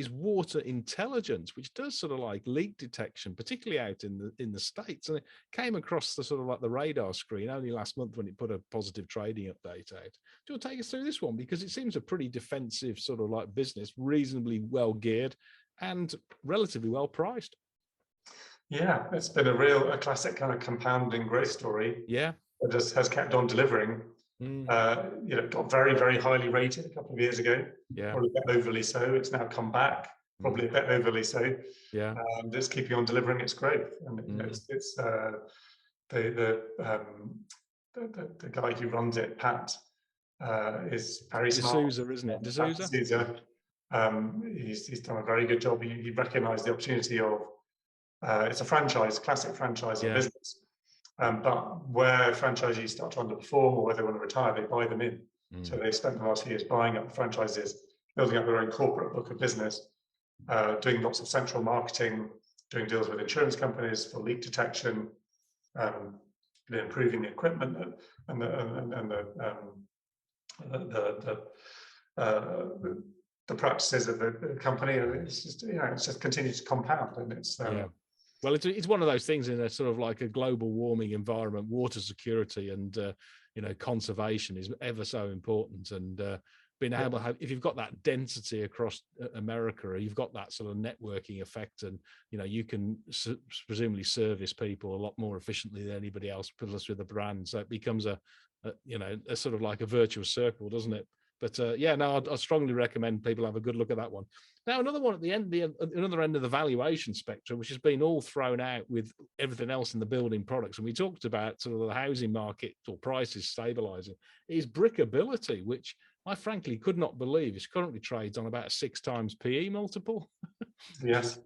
water intelligence, which does sort of like leak detection, particularly out in the States. And it came across the sort of like the radar screen only last month when it put a positive trading update out. Do you want to take us through this one, because it seems a pretty defensive sort of like business, reasonably well geared and relatively well priced? Yeah, it's been a classic kind of compounding growth story. Yeah, that just has kept on delivering. You know, got very, very highly rated a couple of years ago. Yeah, probably a bit overly so. It's now come back, probably a bit overly so. Yeah, just keeping on delivering its growth, and you know, it's the guy who runs it, Pat, is very smart. D'Souza, isn't it? D'Souza. He's done a very good job. He recognised the opportunity of it's a franchise, classic franchise of business. But where franchisees start to underperform or where they want to retire, they buy them in. So they spent the last few years buying up the franchises, building up their own corporate book of business, doing lots of central marketing, doing deals with insurance companies for leak detection, improving the equipment and the practices of the company. And it's just, you know, it's just continued to compound, and it's well, it's one of those things in a sort of like a global warming environment. Water security and you know, conservation is ever so important, and being able to have, if you've got that density across America, or you've got that sort of networking effect, and you know, you can presumably service people a lot more efficiently than anybody else, plus with a brand. So it becomes a you know, a sort of like a virtuous circle, doesn't it? But yeah, no, I strongly recommend people have a good look at that one. Now, another one at the end, another end of the valuation spectrum, which has been all thrown out with everything else in the building products, and we talked about sort of the housing market or prices stabilising, is Brickability, which I frankly could not believe is currently trades on about a 6 times PE multiple. Yes.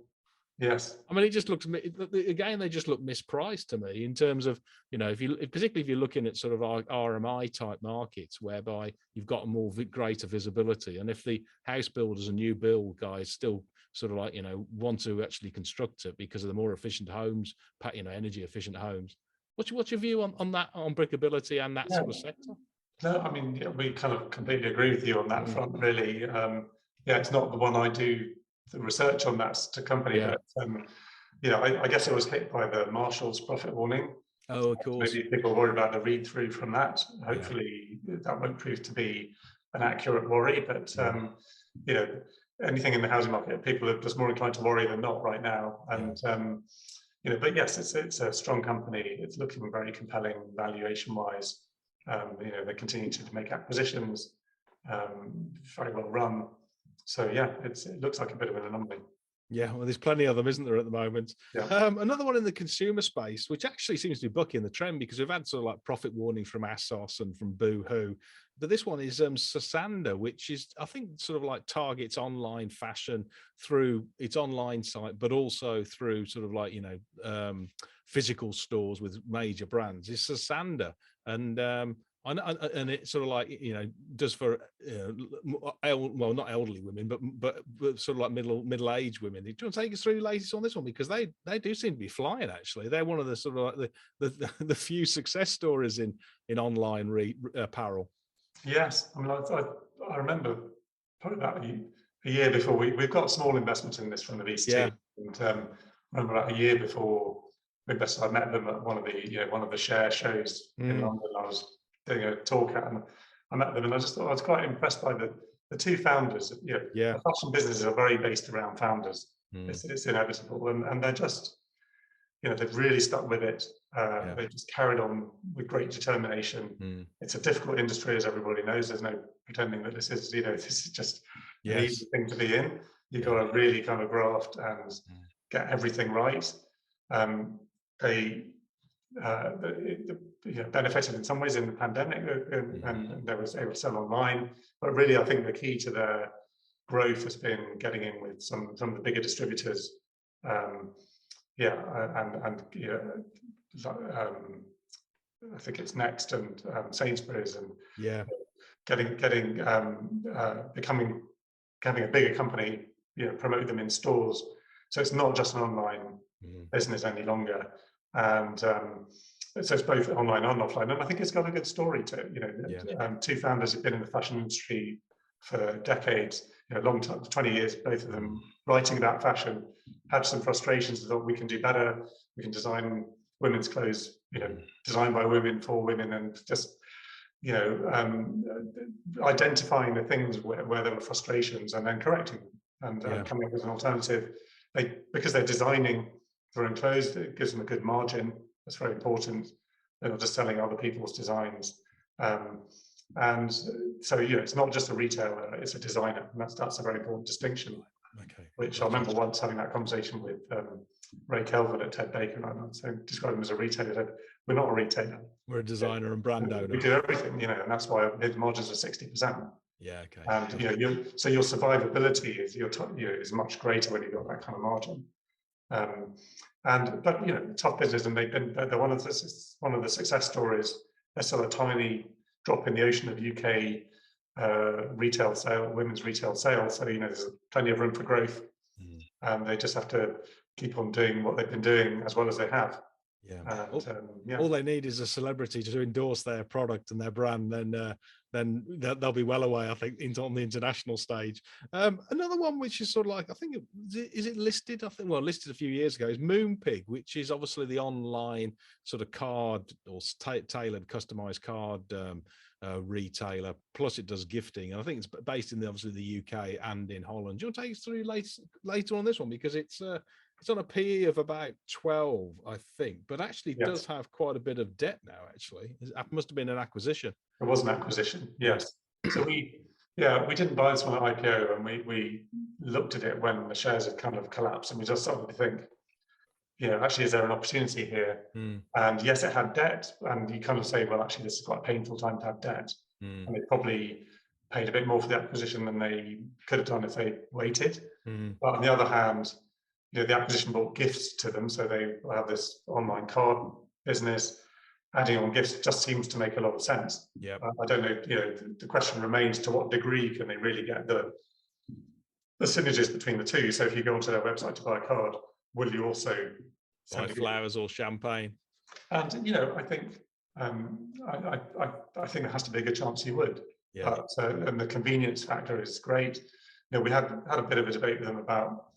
Yes. I mean, it just looks, again, they just look mispriced to me in terms of, you know, particularly if you're looking at sort of RMI type markets, whereby you've got a more greater visibility. And if the house builders and new build guys still sort of like, you know, want to actually construct it because of the more efficient homes, you know, energy efficient homes. What's your view on that, on Brickability and that sort of sector? No, I mean, yeah, we kind of completely agree with you on that front, really. Yeah, it's not the one I do the research on that to company, but you know, I guess it was hit by the Marshall's profit warning. Oh, of course. Maybe people worry about the read through from that. Hopefully, that won't prove to be an accurate worry. But you know, anything in the housing market, people are just more inclined to worry than not right now. And you know, but yes, it's a strong company. It's looking very compelling valuation wise. You know, they continue to make acquisitions, very well run. So yeah, it looks like a bit of an anomaly. Yeah, well, there's plenty of them, isn't there, at the moment? Yeah. Another one in the consumer space, which actually seems to be bucking the trend, because we've had sort of like profit warning from ASOS and from Boohoo, but this one is Sosandar, which is, I think, sort of like targets online fashion through its online site, but also through sort of like, you know, physical stores with major brands. It's Sosandar, and it sort of like, you know, does for well, not elderly women, but sort of like middle-aged women. Do you want to take us through the latest on this one, because they do seem to be flying? Actually, they're one of the sort of like the few success stories in online apparel. Yes, I mean, I remember probably about a year before we've got small investments in this from the VC, and I remember about a year before we invested, I met them at one of the share shows in London. I was doing a talk at, and I met them, and I just thought I was quite impressed by the two founders. You know, the fashion businesses are very based around founders. It's inevitable, and they're just, you know, they've really stuck with it. They just carried on with great determination. It's a difficult industry, as everybody knows. There's no pretending that this is, you know, this is just an easy thing to be in. You've got to really kind of graft and get everything right. They benefited in some ways in the pandemic, and they were able to sell online. But really, I think the key to their growth has been getting in with some of the bigger distributors. and you know, I think it's Next and Sainsbury's and becoming a bigger company, you know, promote them in stores. So it's not just an online business any longer, and so it's both online and offline. And I think it's got a good story to it. You know, two founders have been in the fashion industry for decades, you know, long time, 20 years, both of them writing about fashion, had some frustrations, thought we can do better, we can design women's clothes, you know, designed by women for women, and just, you know, identifying the things where there were frustrations and then correcting them and coming up with an alternative. Because they're designing their own clothes, it gives them a good margin. That's very important. They're not just selling other people's designs. And so, you know, it's not just a retailer, it's a designer. And that's a very important distinction. Okay. Which I remember once having that conversation with Ray Kelvin at Ted Baker, and I described him as a retailer. Said, we're not a retailer. We're a designer and brand owner. We do everything, you know, and that's why the margins are 60%. Yeah, okay. And you know, so your survivability is is much greater when you've got that kind of margin. But you know, tough business, and they're one of the success stories. They're still a tiny drop in the ocean of UK retail sale, women's retail sales. So you know, there's plenty of room for growth, and they just have to keep on doing what they've been doing as well as they have. Yeah. And, all they need is a celebrity to endorse their product and their brand, then they'll be well away, I think, on the international stage. Another one which is sort of like, I think, is it listed? I think, well, listed a few years ago, is Moonpig, which is obviously the online sort of card or tailored, customized card retailer. Plus, it does gifting. And I think it's based in obviously the UK and in Holland. Do you want to take us through later on this one, because it's on a PE of about 12, I think, but actually does have quite a bit of debt now, actually. It must have been an acquisition. It was an acquisition, yes. So we didn't buy this one at IPO, and we looked at it when the shares had kind of collapsed, and we just started to think, you know, actually, is there an opportunity here? And yes, it had debt, and you kind of say, well, actually, this is quite a painful time to have debt. And they probably paid a bit more for the acquisition than they could have done if they waited. But on the other hand, you know, the acquisition brought gifts to them, so they have this online card business. Adding on gifts just seems to make a lot of sense. Yeah, I don't know. You know, the question remains: to what degree can they really get the synergies between the two? So, if you go onto their website to buy a card, will you also buy flowers or champagne? And you know, I think I think there has to be a good chance you would. Yeah. And the convenience factor is great. You know, we had a bit of a debate with them about,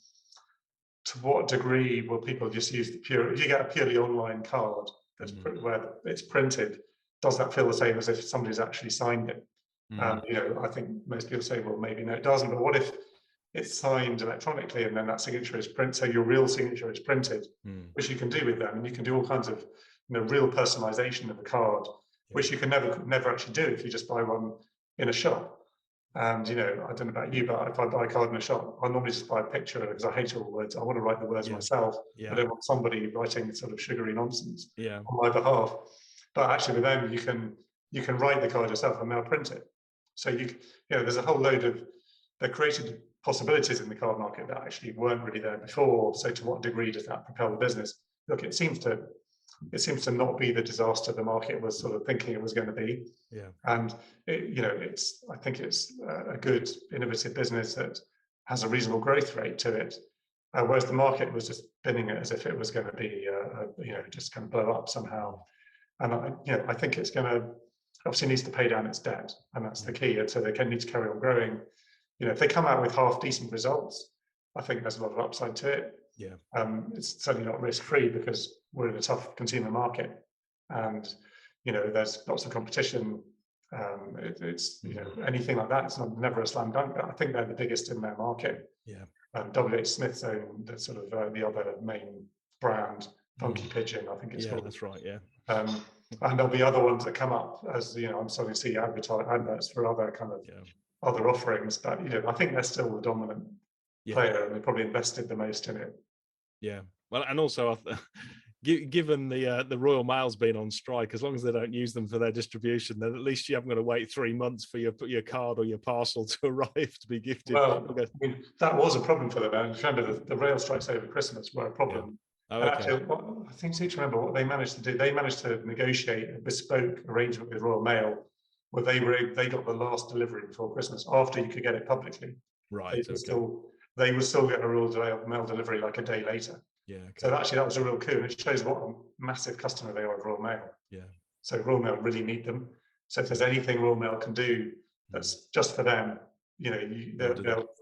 to what degree will people just use the pure, if you get a purely online card that's where it's printed, does that feel the same as if somebody's actually signed it? And you know, I think most people say, well, maybe no, it doesn't. But what if it's signed electronically and then that signature is printed? So your real signature is printed, which you can do with them, and you can do all kinds of, you know, real personalization of the card, which you can never actually do if you just buy one in a shop. And you know, I don't know about you, but if I buy a card in a shop, I normally just buy a picture because I hate all the words. I want to write the words myself. I don't want somebody writing sort of sugary nonsense on my behalf. But actually, with them, you can write the card yourself and they'll print it. So you know, there's a whole load of, they created possibilities in the card market that actually weren't really there before. So to what degree does that propel the business? Look, it seems to not be the disaster the market was sort of thinking it was going to be. Yeah. And you know, I think it's a good innovative business that has a reasonable growth rate to it, whereas the market was just spinning it as if it was going to be you know, just going to blow up somehow. And you know, I think it's going to, obviously needs to pay down its debt, and that's the key. And so they need to carry on growing. You know, if they come out with half decent results, I think there's a lot of upside to it. Yeah. It's certainly not risk-free because we're in a tough consumer market, and you know, there's lots of competition. It's you know, anything like that, it's never a slam dunk. But I think they're the biggest in their market. Yeah. WH Smith's own the sort of the other main brand, Funky Pigeon, I think it's called. That's right. Yeah. And there'll be other ones that come up, as you know, I'm starting to see adverts for other kind of other offerings. But you know, I think they're still the dominant player, and they probably invested the most in it. Yeah. Well, and also, given the Royal Mail's been on strike, as long as they don't use them for their distribution, then at least you haven't got to wait 3 months for your card or your parcel to arrive to be gifted. Well, I mean, that was a problem for them. And remember, the rail strikes over Christmas were a problem. Oh, And okay. actually, I think to remember what they managed to do. They managed to negotiate a bespoke arrangement with Royal Mail, where they got the last delivery before Christmas, after you could get it publicly. Right. They would still get a Royal Mail delivery like a day later. Yeah. Okay. So actually, that was a real coup, and it shows what a massive customer they are of Royal Mail. Yeah. So Royal Mail really need them. So if there's anything Royal Mail can do that's just for them, you know,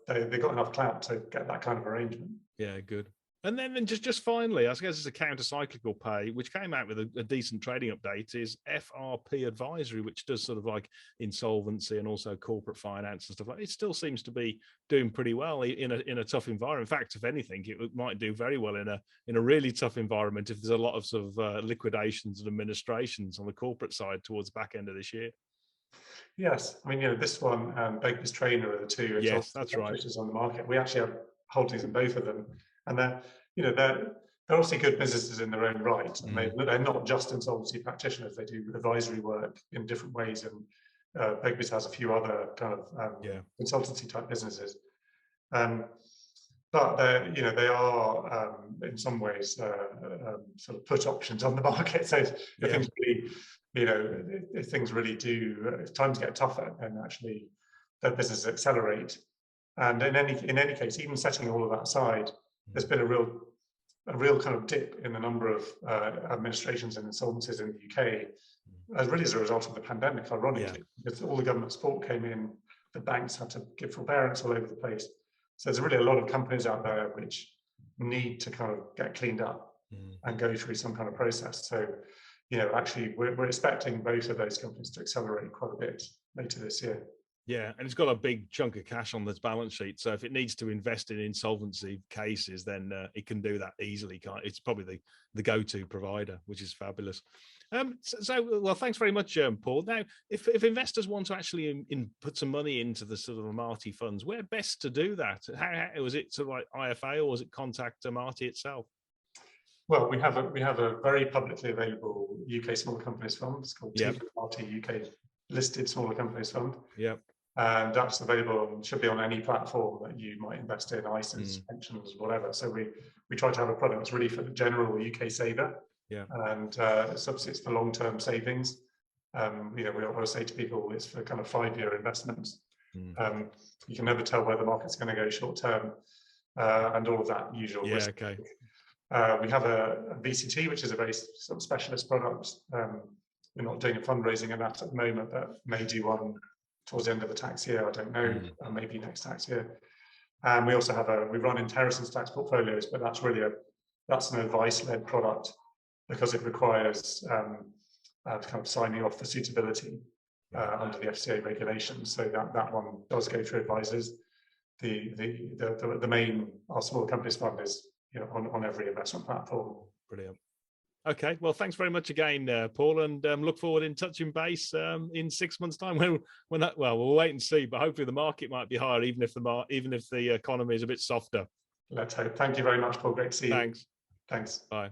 they've got enough clout to get that kind of arrangement. Yeah, good. And then just finally, I guess it's a counter-cyclical pay, which came out with a decent trading update, is FRP Advisory, which does sort of like insolvency and also corporate finance and stuff like that. It still seems to be doing pretty well in a tough environment. In fact, if anything, it might do very well in a really tough environment if there's a lot of sort of liquidations and administrations on the corporate side towards the back end of this year. Yes, I mean, you know, this one and Baker's Trainer are the two. Yes, that's right. On the market. We actually have holdings in both of them, and they're obviously good businesses in their own right, and they're not just insolvency practitioners. They do advisory work in different ways, and Baker's has a few other kind of consultancy type businesses. But they are in some ways sort of put options on the market. So if things really do, if times get tougher, then actually their businesses accelerate. And in any case, even setting all of that aside, there's been a real kind of dip in the number of administrations and insolvencies in the UK, as a result of the pandemic, ironically, because all the government support came in, the banks had to give forbearance all over the place. So there's really a lot of companies out there which need to kind of get cleaned up and go through some kind of process. So, actually, we're expecting both of those companies to accelerate quite a bit later this year. Yeah, and it's got a big chunk of cash on this balance sheet. So if it needs to invest in insolvency cases, then it can do that easily. It's probably the go-to provider, which is fabulous. Well, thanks very much, Paul. Now, if investors want to actually put some money into the sort of Amati funds, where best to do that? How was it sort of like IFA, or was it contact Amati itself? Well, we have a very publicly available UK Small Companies Fund. It's called Amati UK Listed Smaller Companies Fund. Yep. And that's available, should be on any platform that you might invest in, ISAs, pensions, whatever. So we try to have a product that's really for the general UK saver. Yeah. And obviously it's for long-term savings. We always say to people it's for kind of 5-year investments. You can never tell where the market's going to go short-term, and all of that usual risk. Okay. We have a VCT, which is a very sort of specialist product. We're not doing a fundraising in that at the moment, but may do one towards the end of the tax year. I don't know, maybe next tax year. And we also have we run inheritance tax portfolios, but that's an advice-led product because it requires kind of signing off for suitability under the FCA regulations. So that one does go through advisors. The main, our Small Companies Fund is on every investment platform. Brilliant. Okay, well, thanks very much again, Paul, and look forward in touching base in 6 months' time. We'll wait and see, but hopefully the market might be higher, even if the economy is a bit softer. Let's hope. Thank you very much, Paul. Great to see you. Thanks. Thanks. Bye.